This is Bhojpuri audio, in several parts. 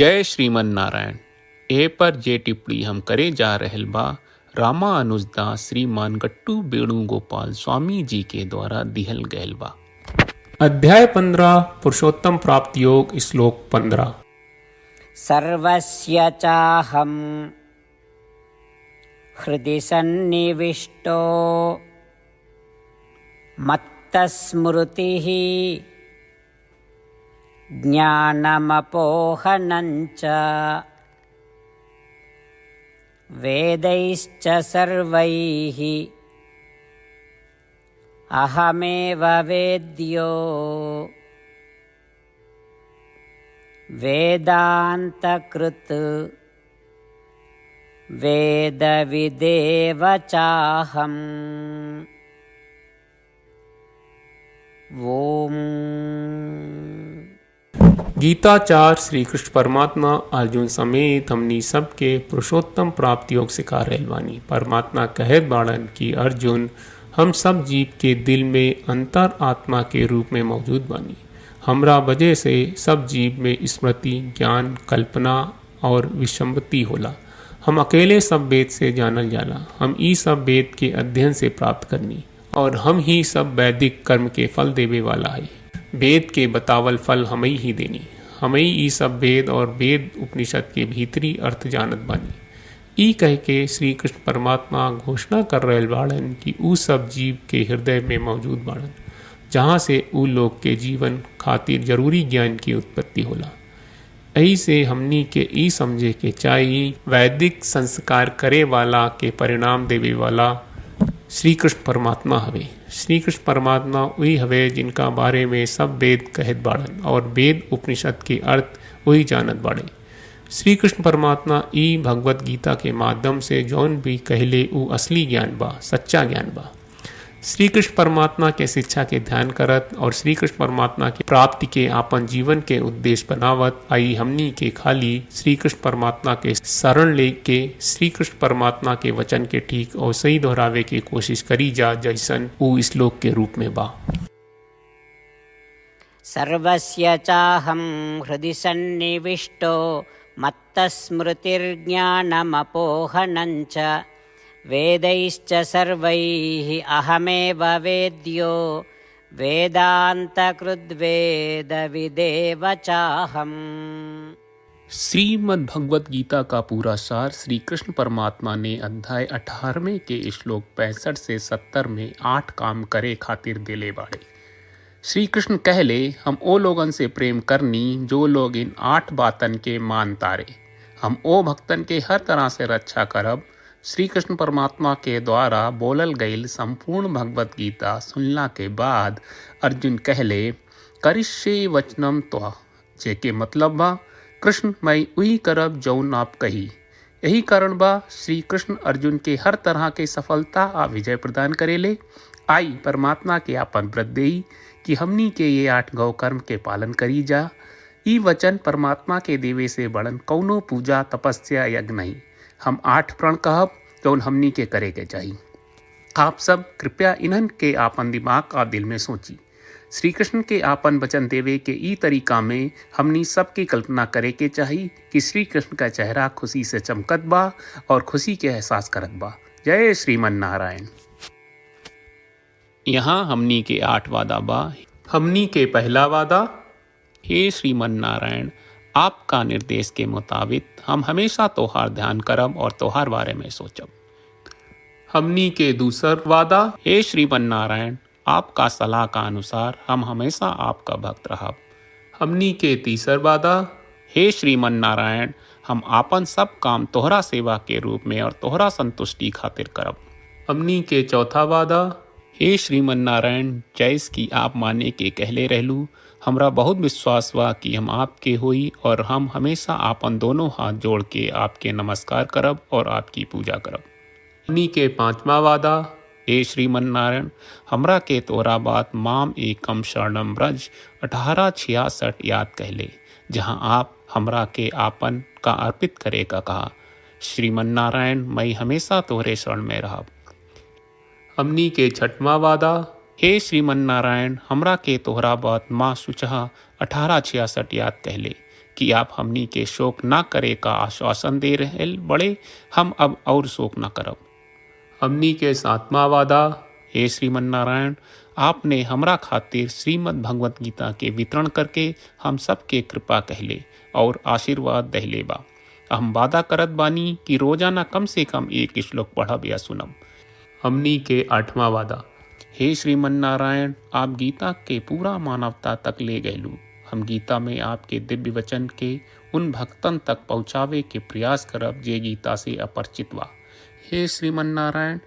जय श्रीमन नारायण। ए पर जे टिप्पणी हम करे जा रहल बा रामानुजदास श्रीमान गट्टू वेणुगोपाल स्वामी जी के द्वारा दिहल गयल बा। अध्याय 15 पुरुषोत्तम प्राप्त योग श्लोक 15। सर्वस्य चाहं हृदि सन्निविष्टो मत्तस्मृतिः ज्ञानमपोहनञ्च वेदैश्च सर्वैः अहमेव वेद्यो वेदान्तकृत् वेदविदेव चाहम्। ओम। गीताचार श्री कृष्ण परमात्मा अर्जुन समेत हमनी सबके पुरुषोत्तम प्राप्त योग सिखा रहल बानी। परमात्मा कहत बाड़न कि अर्जुन, हम सब जीव के दिल में अंतर आत्मा के रूप में मौजूद बानी। हमरा वजह से सब जीव में स्मृति, ज्ञान, कल्पना और विसम्मति होला। हम अकेले सब वेद से जानल जाला। हम ई सब वेद के अध्ययन से प्राप्त करनी और हम ही सब वैदिक कर्म के फल देवे वाला है। वेद के बतावल फल हमें ही देनी। हमें ई सब वेद और वेद उपनिषद के भीतरी अर्थ जानत बानी। ई कह के श्री कृष्ण परमात्मा घोषणा कर रहे बाड़न कि ऊ सब जीव के हृदय में मौजूद बाड़न, जहाँ से ऊ लोग के जीवन खातिर जरूरी ज्ञान की उत्पत्ति होला। यही से हमनी के ई समझे के चाहिए वैदिक संस्कार करे वाला के परिणाम देवे वाला श्री कृष्ण परमात्मा हवे। श्री कृष्ण परमात्मा वही हवे जिनका बारे में सब वेद कहत बाड़न और वेद उपनिषद के अर्थ वही जानत बाड़े। श्री कृष्ण परमात्मा ई भगवत गीता के माध्यम से जौन भी कहले ऊ असली ज्ञान बा, सच्चा ज्ञान बा। श्री कृष्ण परमात्मा के शिक्षा के ध्यान करत और श्री कृष्ण परमात्मा की प्राप्ति के आपन जीवन के उद्देश्य बनावत आई हमनी के खाली श्री कृष्ण परमात्मा के शरण लेके श्री कृष्ण परमात्मा के वचन के ठीक और सही दोहरावे की कोशिश करी जा, जैसन ऊ श्लोक के रूप में बा। सर्वस्य चाहं हृदि सन्निविष्टो मत्तस्मृतिर्ज्ञानमपोहनञ्च वेदैश्च सर्वैः अहमेव वेद्यो वेदान्तकृद्वेदविदेव चाहम्। श्रीमद् भगवत गीता का पूरा सार श्री कृष्ण परमात्मा ने अध्याय 18वें के श्लोक 65 से 70 में 8 काम करे खातिर दिले बाड़े। श्री कृष्ण कहले, हम ओ लोगन से प्रेम करनी जो लोग इन 8 बातन के मान तारे। हम ओ भक्तन के हर तरह से रक्षा करब। श्री कृष्ण परमात्मा के द्वारा बोलल गईल संपूर्ण भगवत गीता सुनला के बाद अर्जुन कहले, करिष्ये वचनम त्वा, जेके मतलब बा, कृष्ण मैं वही करब जौन आप कही। यही कारण बा श्री कृष्ण अर्जुन के हर तरह के सफलता आ विजय प्रदान करेले। आई परमात्मा के आपन व्रत देई कि हमनी के ये 8 गौ कर्म के पालन करी जा। ई वचन परमात्मा के देवे से बड़न कौनो पूजा, तपस्या, यज्ञ नहीं। हम 8 प्रण कहब जौन हमनी के करे के चाहिए। आप सब कृपया इन्हन के आपन दिमाग और दिल में सोची। श्री कृष्ण के आपन वचन देवे के ई तरीका में हमनी सबकी कल्पना करे के चाहिए कि श्री कृष्ण का चेहरा खुशी से चमकत बा और खुशी के एहसास करत बा। जय श्रीमन नारायण। यहाँ हमनी के 8 वादा बा। हमनी के पहला वादा, हे श्रीमन नारायण, आपका निर्देश के मुताबिक हम हमेशा तोहार ध्यान करब और तोहार बारे में सोचब। हमनी के दूसर वादा, हे श्रीमन नारायण, आपका सलाह का अनुसार हम हमेशा आपका भक्त रहब। हमनी के तीसर वादा, हे श्रीमन नारायण, हम आपन सब काम तोहरा सेवा के रूप में और तोहरा संतुष्टि खातिर करब। हमनी के चौथा वादा, हे श्रीमन नारायण, जैस की आप माने के कहले रहलू, हमरा बहुत विश्वास बा कि हम आपके होई और हम हमेशा आपन दोनों हाथ जोड़ के आपके नमस्कार करब और आपकी पूजा करब। हमनी के पांचवा वादा, हे श्रीमन नारायण, हमरा के तोरा बात माम एकम शरणम ब्रज 1866 याद कहले, जहाँ आप हमरा के आपन का अर्पित करे का कहा। श्रीमन नारायण, मैं हमेशा तोहरे शरण में रहब। हमनी के छठवां वादा, हे श्रीमन नारायण, हमरा के तोहरा बात माँ सुचहा 1866 याद कहले कि आप हमनी के शोक ना करे का आश्वासन दे रहे बड़े, हम अब और शोक ना करब। हमनी के सातवां वादा। हे श्रीमन नारायण, आपने हमरा खातिर श्रीमद् भगवत गीता के वितरण करके हम सबके कृपा कहले और आशीर्वाद दहले बा। हम वादा करत बानी कि रोजाना कम से कम एक श्लोक पढ़ब या सुनब। हमनी के आठवां वादा। हे श्रीमन नारायण, आप गीता के पूरा मानवता तक ले गयलू। हम गीता में आपके दिव्य वचन के उन भक्तन तक पहुँचावे के प्रयास करब जे गीता से अपरिचित बा। हे श्रीमन नारायण,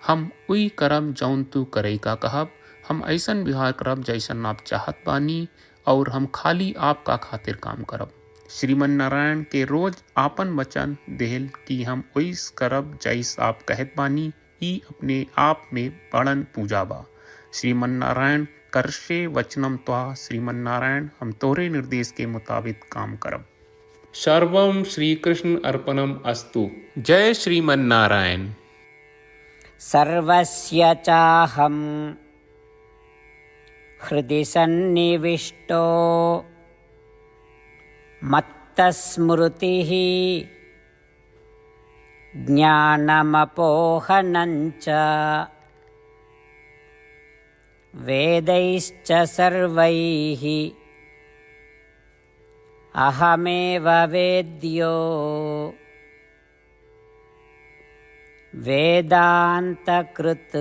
हम उई करब जौन तू करे का कहब। हम ऐसन व्यवहार करब जैसन आप चाहत बानी और हम खाली आपका खातिर काम करब। श्रीमन नारायण के रोज आपन वचन देहल कि हम ओइस करब जैस आप कहत बानी, ई अपने आप में बड़न पूजा बा। श्रीमन नारायण, करशे वचनम त्वा। श्रीमन नारायण, हम तोरे निर्देश के मुताबिक काम करब। सर्वम श्री कृष्ण अर्पणम अस्तु। जय श्रीमन नारायण। सर्वस्य चाहं हृदि सन्निविष्टो मत्तस्मृतिः ज्ञानमपोहनञ्च वेदैश्च सर्वैः अहमेव वेद्यो वेदान्तकृत्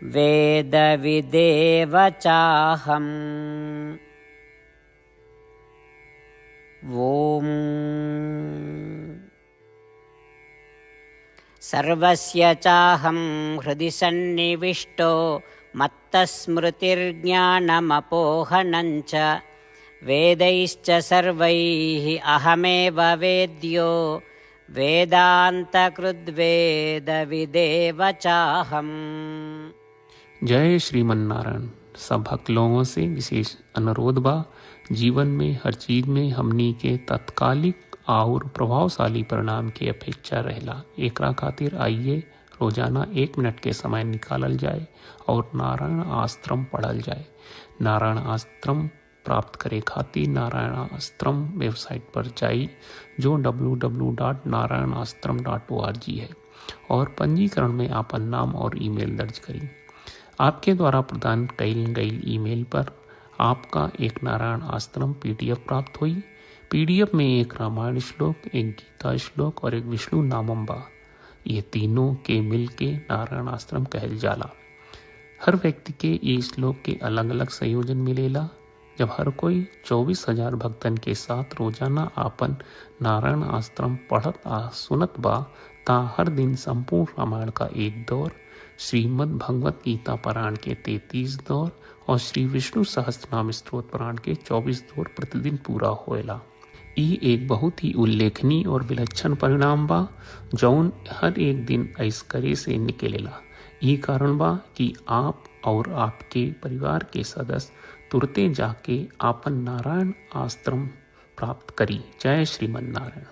वेदविदेव चाहम्। ॐ सर्वस्य चाहं हृदि सन्निविष्टो मत्तस्मृतिर्ज्ञानमपोहनञ्च वेदैश्च सर्वैः अहमेव वेद्यो वेदान्तकृद्वेदविदेव चाहम्। जय श्रीमन नारायण। सब भक्त लोगों से विशेष अनुरोध बा, जीवन में हर चीज में हमनी के तत्कालिक और प्रभावशाली परिणाम की अपेक्षा रहेला। एकरा खातिर आइए रोजाना 1 मिनट के समय निकालल जाए और नारायण आश्रम पढ़ल जाए। नारायण आश्रम प्राप्त करे खातिर नारायण आश्रम वेबसाइट पर जाई जो www.narayanaashram.org है और पंजीकरण में आपन नाम और ईमेल दर्ज करी। आपके द्वारा प्रदान कईल गई ईमेल पर आपका एक नारायण आश्रम PDF प्राप्त हुई। PDF में एक रामायण श्लोक, एक गीता श्लोक और एक विष्णु नामम बा। ये तीनों के मिल के नारायण आश्रम कहल जाला। हर व्यक्ति के ये श्लोक के अलग अलग संयोजन मिलेला। जब हर कोई 24,000 भक्तन के साथ रोजाना आपन नारायण आश्रम पढ़त आ सुनत बा ता हर दिन संपूर्ण रामायण का 1 दौर, श्रीमद् भगवत गीता पारायण के 33 दौर और श्री विष्णु सहस्त्रनाम स्तोत्र पारायण के 24 दौर प्रतिदिन पूरा होएला। ई एक बहुत ही उल्लेखनीय और विलक्षण परिणाम बा जौन हर एक दिन ऐसकरे से निकलेला। ई कारण बा कि आप और आपके परिवार के सदस्य तुरते जाके आपन नारायण आश्रम प्राप्त करी। जय श्रीमन नारायण।